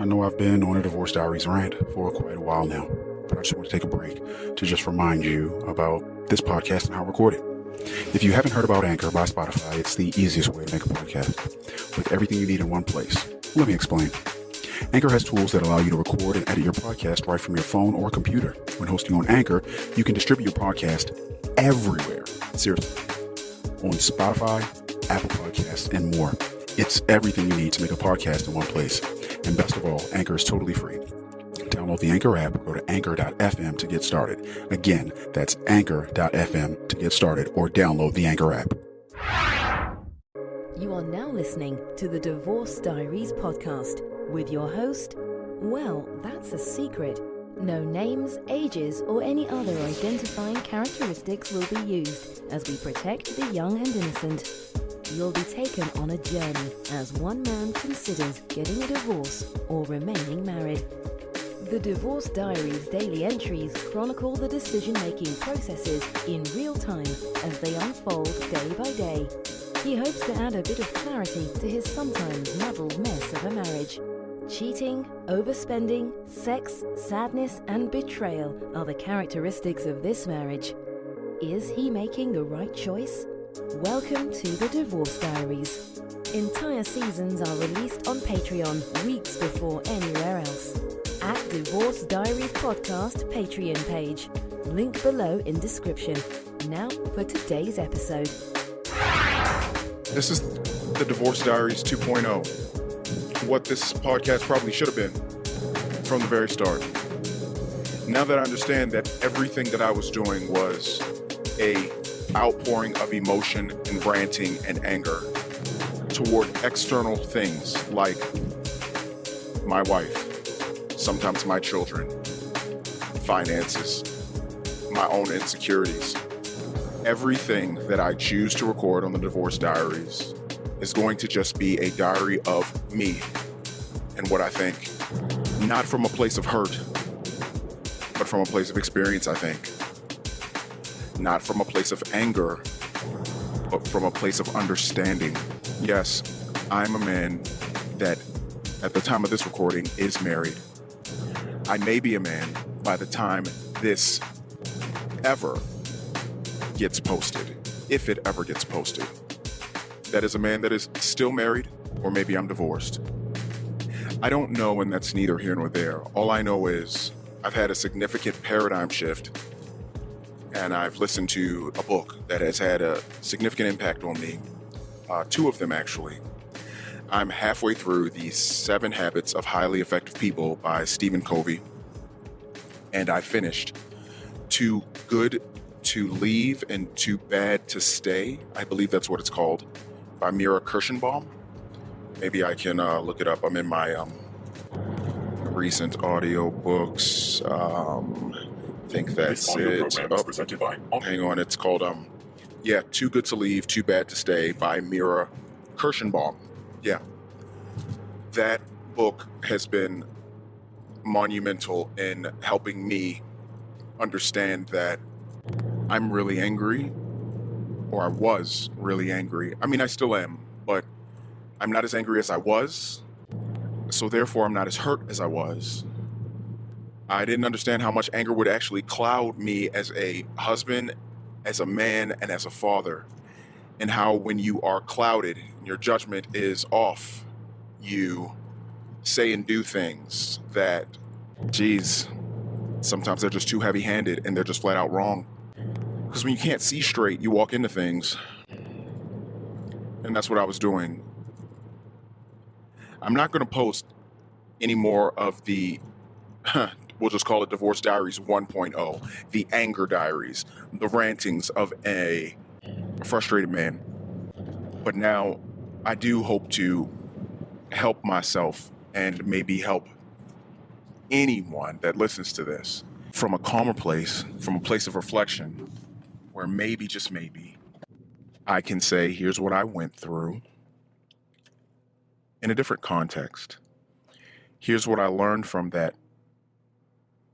I know I've been on a Divorce Diaries rant for quite a while now, but I just want to take a break to just remind you about this podcast and how I record it. If you haven't heard about Anchor by Spotify, it's the easiest way to make a podcast with everything you need in one place. Let me explain. Anchor has tools that allow you to record and edit your podcast right from your phone or computer. When hosting on Anchor, you can distribute your podcast everywhere. Seriously. On Spotify, Apple Podcasts, and more. It's everything you need to make a podcast in one place. And best of all, Anchor is totally free. Download the Anchor app or go to anchor.fm to get started. Again, that's anchor.fm to get started, or download the Anchor app. You are now listening to the Divorce Diaries podcast with your host, well, that's a secret. No names, ages, or any other identifying characteristics will be used as we protect the young and innocent. You'll be taken on a journey as one man considers getting a divorce or remaining married. The Divorce Diaries daily entries chronicle the decision-making processes in real time as they unfold day by day. He hopes to add a bit of clarity to his sometimes muddled mess of a marriage. Cheating, overspending, sex, sadness, and betrayal are the characteristics of this marriage. Is he making the right choice? Welcome to the Divorce Diaries. Entire seasons are released on Patreon weeks before anywhere else. At Divorce Diaries Podcast Patreon page. Link below in description. Now for today's episode. This is the Divorce Diaries 2.0. What this podcast probably should have been from the very start. Now that I understand that everything that I was doing was a outpouring of emotion and ranting and anger toward external things like my wife, sometimes my children, finances, my own insecurities. Everything that I choose to record on the Divorce Diaries is going to just be a diary of me and what I think, not from a place of hurt, but from a place of experience, I think. Not from a place of anger, but from a place of understanding. Yes, I'm a man that, at the time of this recording, is married. I may be a man by the time this ever gets posted, if it ever gets posted. That is a man that is still married, or maybe I'm divorced. I don't know, and that's neither here nor there. All I know is I've had a significant paradigm shift, and I've listened to a book that has had a significant impact on me. Two of them, actually. I'm halfway through the 7 Habits of Highly Effective People by Stephen Covey, and I finished Too Good to Leave and Too Bad to Stay. I believe that's what it's called, by Mira Kirschenbaum. Maybe I can look it up. I'm in my recent audio books. I think that's it. Hang on, it's called Too Good to Leave, Too Bad to Stay by Mira Kirschenbaum. Yeah. That book has been monumental in helping me understand that I'm really angry, or I was really angry. I mean, I still am, but I'm not as angry as I was, so therefore I'm not as hurt as I was. I didn't understand how much anger would actually cloud me as a husband, as a man, and as a father, and how when you are clouded and your judgment is off, you say and do things that, sometimes they're just too heavy-handed and they're just flat out wrong. Because when you can't see straight, you walk into things. And that's what I was doing. I'm not going to post any more of the, we'll just call it Divorce Diaries 1.0, the anger diaries, the rantings of a frustrated man. But now I do hope to help myself and maybe help anyone that listens to this from a calmer place, from a place of reflection, where maybe, just maybe, I can say, here's what I went through in a different context. Here's what I learned from that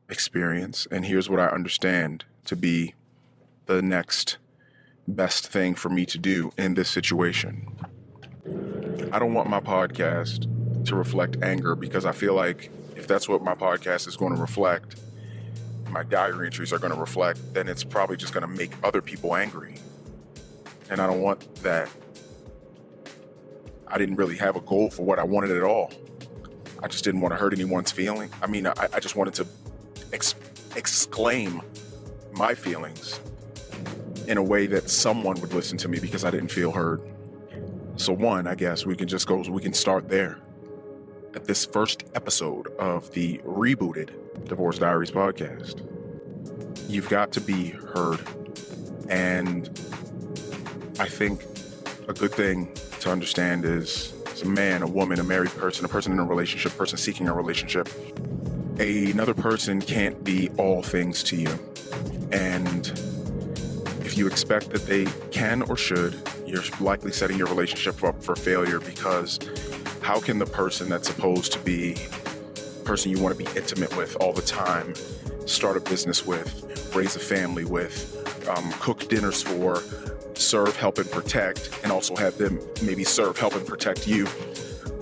experience, and here's what I understand to be the next best thing for me to do in this situation. I don't want my podcast to reflect anger, because I feel like if that's what my podcast is going to reflect, my diary entries are going to reflect, then it's probably just going to make other people angry. And I don't want that. I didn't really have a goal for what I wanted at all. I just didn't want to hurt anyone's feeling. I mean, I just wanted to exclaim my feelings in a way that someone would listen to me, because I didn't feel heard. So one, I guess we can start there at this first episode of the rebooted Divorce Diaries podcast. You've got to be heard. And I think a good thing to understand is, as a man, a woman, a married person, a person in a relationship, a person seeking a relationship, another person can't be all things to you. And if you expect that they can or should, you're likely setting your relationship up for failure, because how can the person that's supposed to be the person you want to be intimate with all the time, start a business with, raise a family with, cook dinners for, serve, help, and protect, and also have them maybe serve, help, and protect you?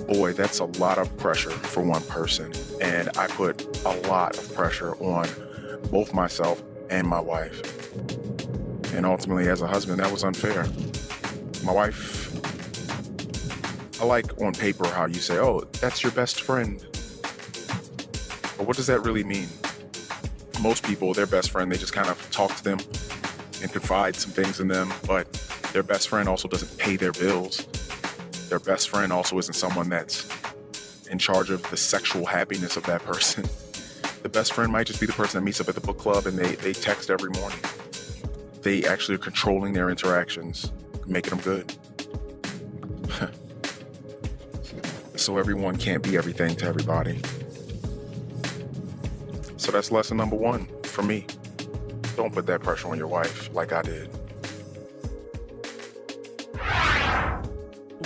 Boy, that's a lot of pressure for one person. And I put a lot of pressure on both myself and my wife. And ultimately, as a husband, that was unfair. My wife, I like on paper how you say, oh, that's your best friend. But what does that really mean? Most people, their best friend, they just kind of talk to them and confide some things in them, but their best friend also doesn't pay their bills. Their best friend also isn't someone that's in charge of the sexual happiness of that person. The best friend might just be the person that meets up at the book club and they text every morning. They actually are controlling their interactions, making them good. So everyone can't be everything to everybody. So that's lesson number one for me. Don't put that pressure on your wife like I did.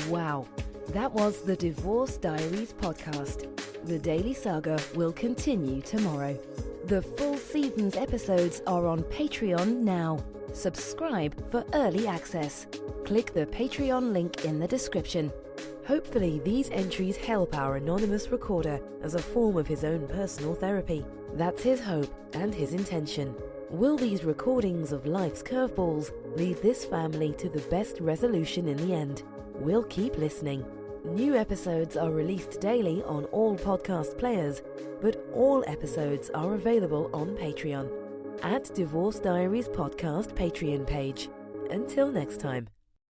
Wow, that was the Divorce Diaries podcast. The Daily Saga will continue tomorrow. The full season's episodes are on Patreon now. Subscribe for early access. Click the Patreon link in the description. Hopefully these entries help our anonymous recorder as a form of his own personal therapy. That's his hope and his intention. Will these recordings of life's curveballs lead this family to the best resolution in the end? We'll keep listening. New episodes are released daily on all podcast players, but all episodes are available on Patreon at Divorce Diaries Podcast Patreon page. Until next time.